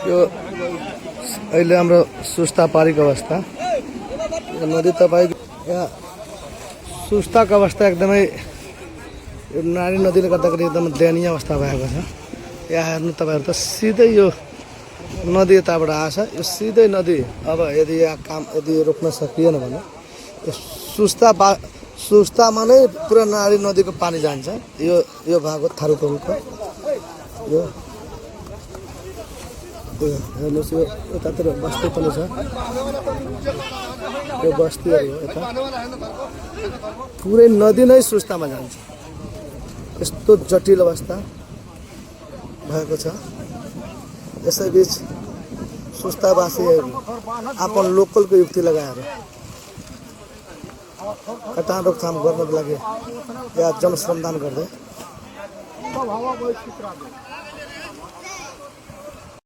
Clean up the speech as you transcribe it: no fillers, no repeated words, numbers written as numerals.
यो अहिले हाम्रो सुस्ता पारीको अवस्था यो नदी तपाईको यहाँ सुस्ताको अवस्था एकदमै यो नारी नदीले गर्दाखेरि एकदम दयनीय अवस्था भएको छ। यहाँ हेर्नु तपाईहरु त सिधै यो नदी यताबाट आछ। यो सिधै नदी अब यदि यहाँ काम यदि रोक्न सकिएन भने यो सुस्तामा नै पुरा नारी नदीको पानी जान्छ। यो भाग हो थारुतोलको यो हेर्नुहोस् यो यतातिर बस्ती पनि छ। यो बस्तीहरू हो यता पुरै नदी नै सुस्तामा जान्छ। यस्तो जटिल अवस्था भएको छ। यसैबीच सुस्तावासीहरू आफ्नो लोकलको युक्ति लगाएर कटान रोकथाम गर्नको लागि यहाँ जनश्रमदान गर्दै